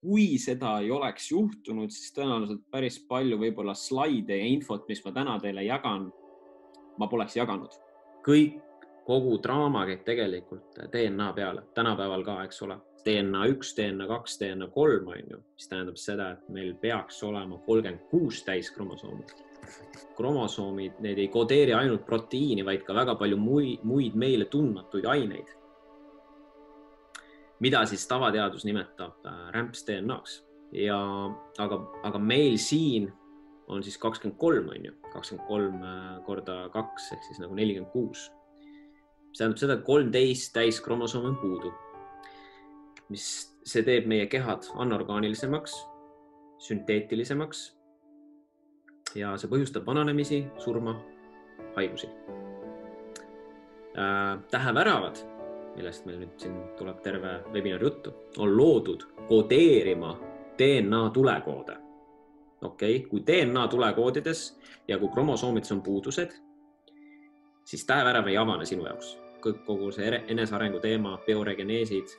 kui seda ei oleks juhtunud, siis tõenäoliselt päris palju võib-olla slaide ja infot, mis ma täna teile jagan, ma poleks jaganud. Kogu draama käib tegelikult DNA peale, tänapäeval ka, eks ole. DNA 1, DNA 2, DNA 3 on ju, mis tähendab seda, et meil peaks olema 36 täiskromosoomi. Kromosoomid, need ei kodeeri ainult proteiini, vaid ka väga palju muid meile tundmatuid aineid, mida siis tavateadus nimetab rämps DNA-ks. Aga meil siin on siis 23, on ju, 23 korda 2 ehk siis nagu 46. See tähendab seda, et 13 täiskromosoom on puudu, mis see teeb meie kehad anorgaanilisemaks, sünteetilisemaks ja see põhjustab vananemisi, surma, haigusi. Täheväravad, millest meil nüüd siin tuleb terve webinari juttu, on loodud kodeerima DNA tulekoode. Okei, kui DNA tulekoodides ja kui kromosoomides on puudused, siis tähevärav ei avane sinu jaoks. Kogu see enesearengu teema, bioregeneesid,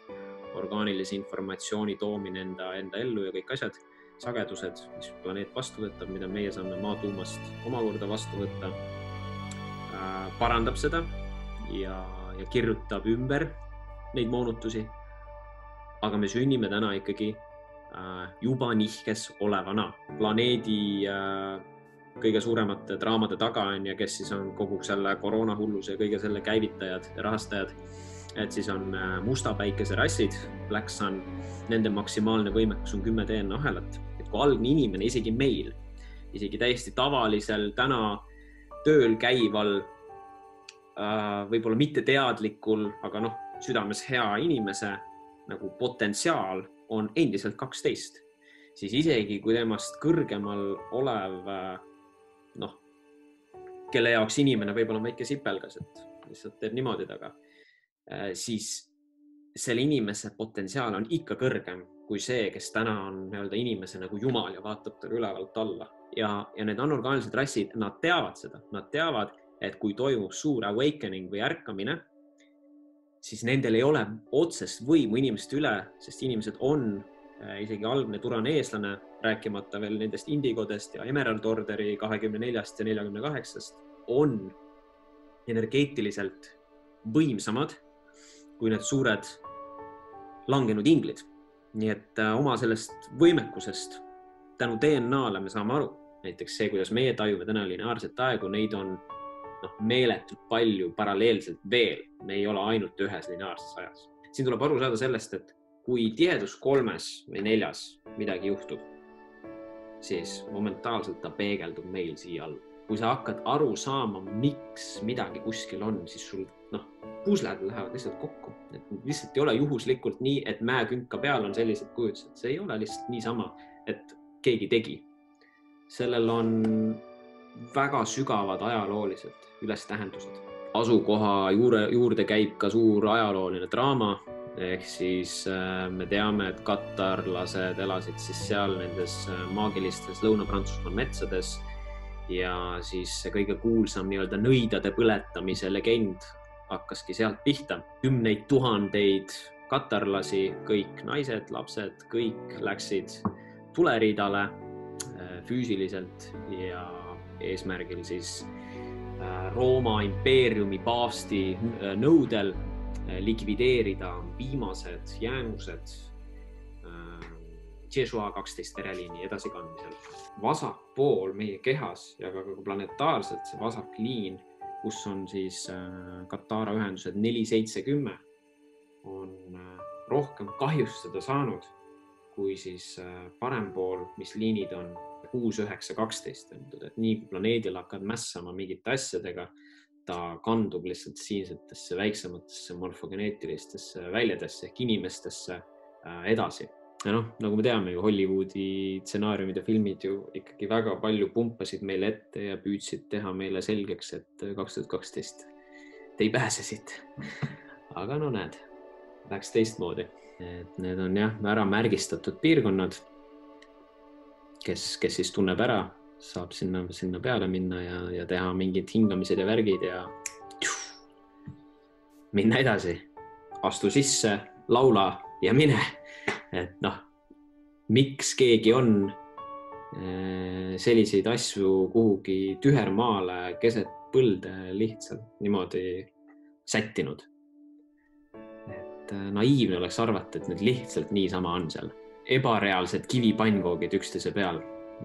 orgaanilise informatsiooni toomine enda ellu ja kõik asjad, sagedused, mis planeet vastu võtab, mida meie saame maatuumast omakorda vastu võtta, parandab seda ja kirjutab ümber neid moonutusi. Aga me sünnime täna ikkagi juba nihkes olevana. Planeedi kõige suuremate draamade taga on ja kes siis on kogu selle koroonahulluse ja kõige selle käivitajad ja rahastajad, et siis on musta päikese rassid, Black Sun, nende maksimaalne võimekus on 10 DNA ahelat. Et kui algne inimene, isegi meil, isegi täiesti tavalisel täna tööl käival, võib-olla mitte teadlikul, aga südames hea inimese nagu potentsiaal on endiselt 12, siis isegi kui temast kõrgemal olev kelle jaoks inimene võib-olla on väike sipelgas, et lihtsalt teeb niimoodi taga, siis selle inimese potentsiaal on ikka kõrgem kui see, kes täna on inimese nagu jumal ja vaatab talle ülevalt alla. Ja need anorgaanilised rassid, nad teavad seda. Nad teavad, et kui toimub suur awakening või ärkamine, siis nendel ei ole otsest võimu inimeste üle, sest inimesed on isegi algne turaneeslane, rääkimata veel nendest indigodest ja Emerald Orderi 24 ja 48 on energeetiliselt võimsamad kui need suured langenud inglid. Nii et oma sellest võimekusest tänu DNA-le me saame aru. Näiteks see, kuidas meie tajume täna lineaarset aegu, neid on meeletult palju paralleelselt veel. Me ei ole ainult ühes lineaarses ajas. Siin tuleb aru saada sellest, et kui tihedus 3 või 4 midagi juhtub, siis momentaalselt ta peegeldub meil siia all. Kui sa hakkad aru saama, miks midagi kuskil on, siis sul pusled lähevad lihtsalt kokku. Et lihtsalt ei ole juhuslikult nii, et mäekünka peal on sellised kujutused. See ei ole lihtsalt niisama, et keegi tegi. Sellel on väga sügavad ajaloolised ülestähendused. Asukoha juurde käib ka suur ajalooline draama, ehk siis me teame, et katarlased elasid siis seal nendes maagilistes Lõuna-Prantsusmaa metsades ja siis kõige kuulsam nõidade põletamise legend hakkaski sealt pihta. 10 000 katarlasi, kõik naised, lapsed, kõik läksid tuleriidale füüsiliselt ja eesmärgil siis Rooma impeeriumi paavsti nõudel likvideerida viimased jäänused Jeshua 12 vereliini edasikandmisel. Vasak pool meie kehas ja ka planetaarselt see vasak liin, kus on siis Katara ühendused 470, on rohkem kahjustada saanud kui siis parem pool, mis liinid on 6, 9, 12. Et nii kui planeedil hakkad mässama mingite asjadega, ta kandub lihtsalt siinsetesse väiksematesse morfogeneetilistesse väljadesse ehk inimestesse edasi. Ja nagu me teame ju, Hollywoodi stsenaariumid ja filmid ju ikkagi väga palju pumpasid meile ette ja püüdsid teha meile selgeks, et 2012 te ei pääse siit. Aga näed, läks teistmoodi. Et need on ära märgistatud piirkonnad, kes siis tunneb ära, saab sinna peale minna ja teha mingid hingamised ja värgid ja minna edasi. Astu sisse, laula ja mine. Et miks keegi on selliseid asju kuhugi tühermaale keset põlde lihtsalt niimoodi sättinud. Et naiivne oleks arvata, et need lihtsalt niisama on seal. Ebareaalsed kivipankoogid üksteise peal,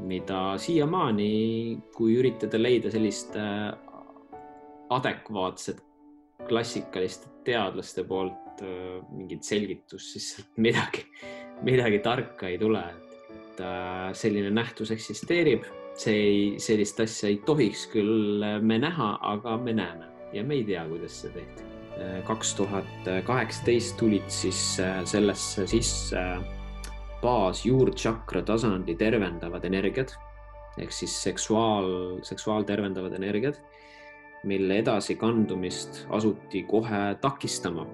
mida siiamaani, kui üritada leida sellist adekvaatset klassikaliste teadlaste poolt mingit selgitust, siis midagi tarka ei tule. Et selline nähtus eksisteerib, sellist asja ei tohiks küll me näha, aga me näeme ja me ei tea, kuidas see tehti. 2018 tulid siis sellesse sisse juurtšakra tasandi tervendavad energiad ehk siis seksuaaltervendavad energiad, mille edasikandumist asuti kohe takistama.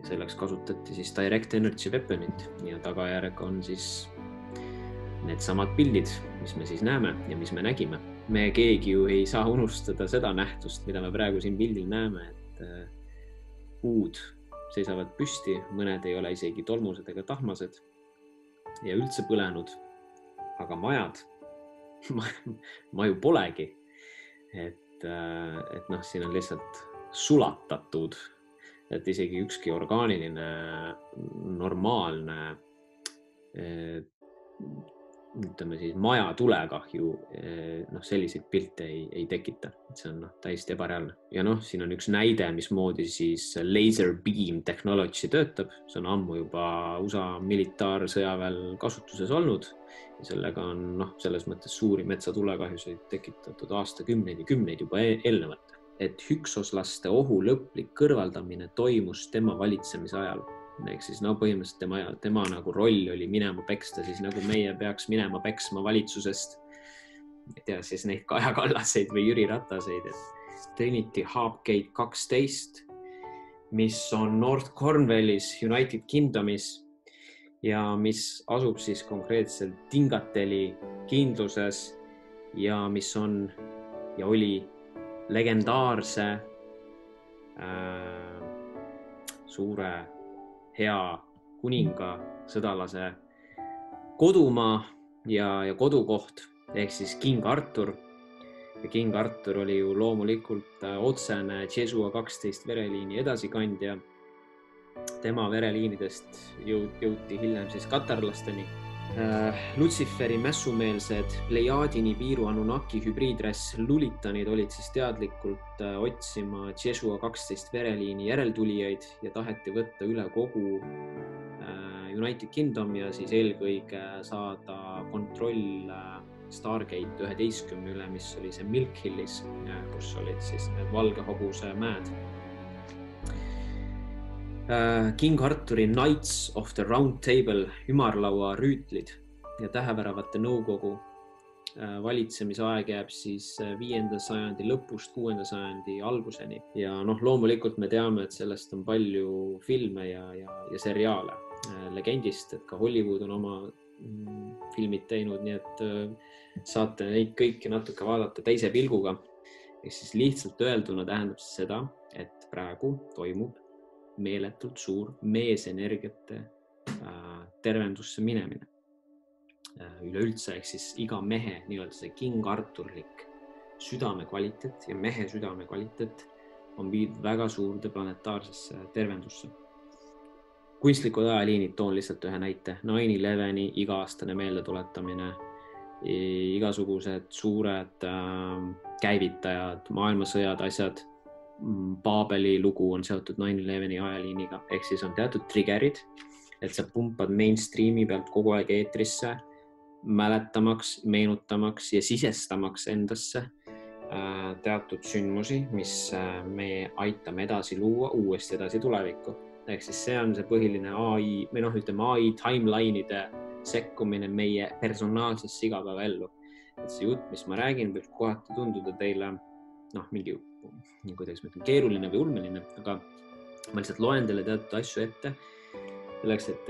Ja selleks kasutati siis direct energy weaponit ja tagajärg on siis needsamad pildid, mis me siis näeme ja mis me nägime. Me keegi ju ei saa unustada seda nähtust, mida me praegu siin pildil näeme, et puud seisavad püsti, mõned ei ole isegi tolmused ega tahmased ja üldse põlenud, aga majad, maju polegi. Et siin on lihtsalt sulatatud, et isegi ükski orgaaniline, normaalne, ütleme siis maja tulekahju, selliseid pilte ei tekita. See on täiesti ebareaalne. Ja siin on üks näide, mismoodi siis laser beam technology töötab. See on ammu juba USA militaarsõjaväel kasutuses olnud ja sellega on selles mõttes suuri metsatulekahjusid tekitatud aastakümneid ja kümneid juba eelnevalt. Et hüksoslaste ohu lõplik kõrvaldamine toimus tema valitsemise ajal. Ehk siis põhimõtteliselt tema nagu roll oli minema peksta, siis nagu meie peaks minema peksma valitsusest, ei tea siis neid Kaja Kallaseid või Jüri Rataseid, et Trinity Hopgate 12, mis on North Cornwallis, United Kingdomis ja mis asub siis konkreetselt Dingateli kindluses ja mis on ja oli legendaarse suure hea kuninga sõdalase kodumaa ja kodukoht ehk siis King Arthur. Ja King Arthur oli ju loomulikult otsene Jesua 12 vereliini edasikandja. Tema vereliinidest jõuti hiljem siis katarlasteni. Lutsiferi mässumeelsed Pleiadini piiru Anunnaki hübriidrass lulitanid olid siis teadlikult otsima Jesua 12 vereliini järeltulijaid ja taheti võtta üle kogu United Kingdom ja siis eelkõige saada kontroll Stargate 11 üle, mis oli see Milk Hillis, kus olid siis need valge hobuse mäed. King Arthuri Knights of the Round Table, ümarlaua rüütlid ja täheväravate nõukogu valitsemisaeg jääb siis 5. sajandi lõpust 6. sajandi alguseni. Ja loomulikult me teame, et sellest on palju filme ja seriaale legendist, et ka Hollywood on oma filmid teinud, nii et saate neid kõiki natuke vaadata teise pilguga. Ehk siis lihtsalt öelduna tähendab seda, et praegu toimub meeletult suur meesenergiate tervendusse minemine. Üleüldse, ehk siis iga mehe nii-öelda see King Arthurlik südame kvaliteet ja mehe südame kvaliteet on viidud väga suurde planetaarsesse tervendusse. Kunstlikud ajaliinid, toon lihtsalt ühe näite. 9/11 iga-aastane meeldetuletamine, igasugused suured käivitajad, maailmasõjad, asjad. Paabeli lugu on seotud 9/11 ajaliiniga, ehk siis on teatud triggerid, et sa pumpad mainstreami pealt kogu aeg eetrisse, mäletamaks, meenutamaks ja sisestamaks endasse teatud sündmusi, mis me aitame edasi luua, uuesti edasi tulevikku. Ehk siis see on see põhiline AI, või ütleme AI timeline'ide sekkumine meie personaalsesse igapäevaellu. Et see jutt, mis ma räägin, võib kohati tunduda teile mingi keeruline või ulmeline, aga ma lihtsalt loen teile teatud asju ette, selleks, et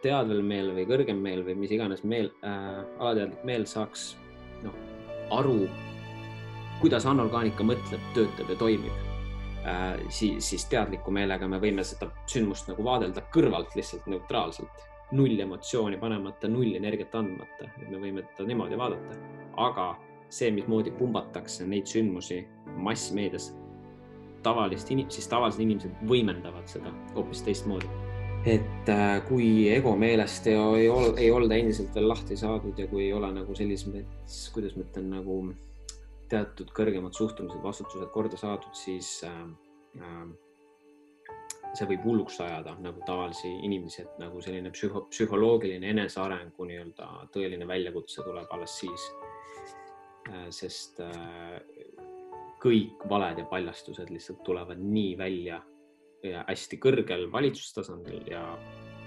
teadvel meel või kõrgem meel või mis iganes meel, alateadlik meel saaks aru, kuidas anorgaanika mõtleb, töötab ja toimib. Siis teadliku meelega me võime seda sündmust vaadelda kõrvalt lihtsalt neutraalselt null emotsiooni panemata, null energiat andmata, et me võime teda niimoodi vaadata. Aga see, mismoodi pumbatakse neid sündmusi massmeedias, tavalised inimesed võimendavad seda hoopis teistmoodi. Et kui ego meelest ei olda endiselt veel lahti saadud ja kui ei ole nagu sellised, kuidas ma ütlen, nagu teatud kõrgemad suhtumised, vastutused korda saadud, siis see võib hulluks ajada nagu tavalisi inimesi, et nagu selline psühholoogiline enesearengu nii-öelda tõeline väljakutse tuleb alles siis, sest kõik valed ja paljastused lihtsalt tulevad nii välja ja hästi kõrgel valitsustasandil ja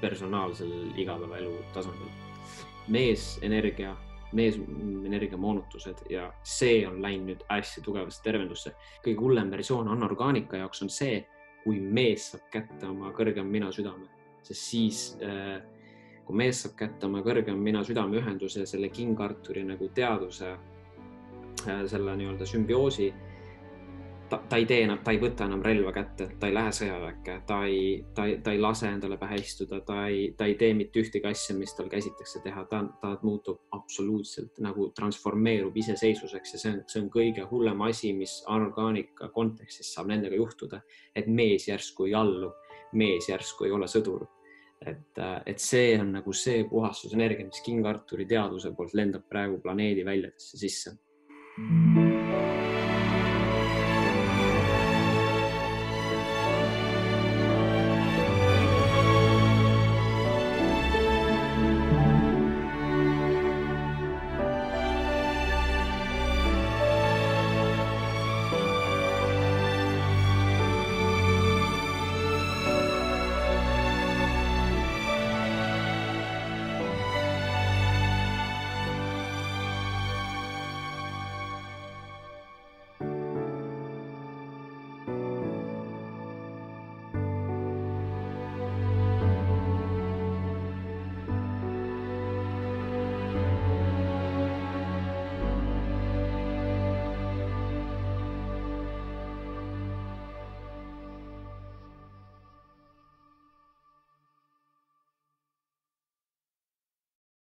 personaalsel igapäevaelu tasandil. Meesenergia moonutused ja see on läinud nüüd hästi tugevasti tervendusse. Kõige hullem versioon anorgaanika jaoks on see, kui mees saab kätte oma kõrgem mina südame, sest siis, kui mees saab kätte oma kõrgem mina südame ühenduse, selle King Arturi nagu teaduse, selle nii-öelda sümbioosi, ta ei võta enam relva kätte, ta ei lähe sõjaväkke, ta ei lase endale pähe istuda, ta ei tee mitte ühtegi asja, mis tal käsitakse teha, ta muutub absoluutselt nagu transformeerub iseseisvuseks ja see on kõige hullem asi, mis anorgaanika kontekstis saab nendega juhtuda, et mees järsku ei allu, mees järsku ei ole sõdur. Et see on nagu see puhastusenergia, mis King Arturi teaduse poolt lendab praegu planeedi väljadesse sisse.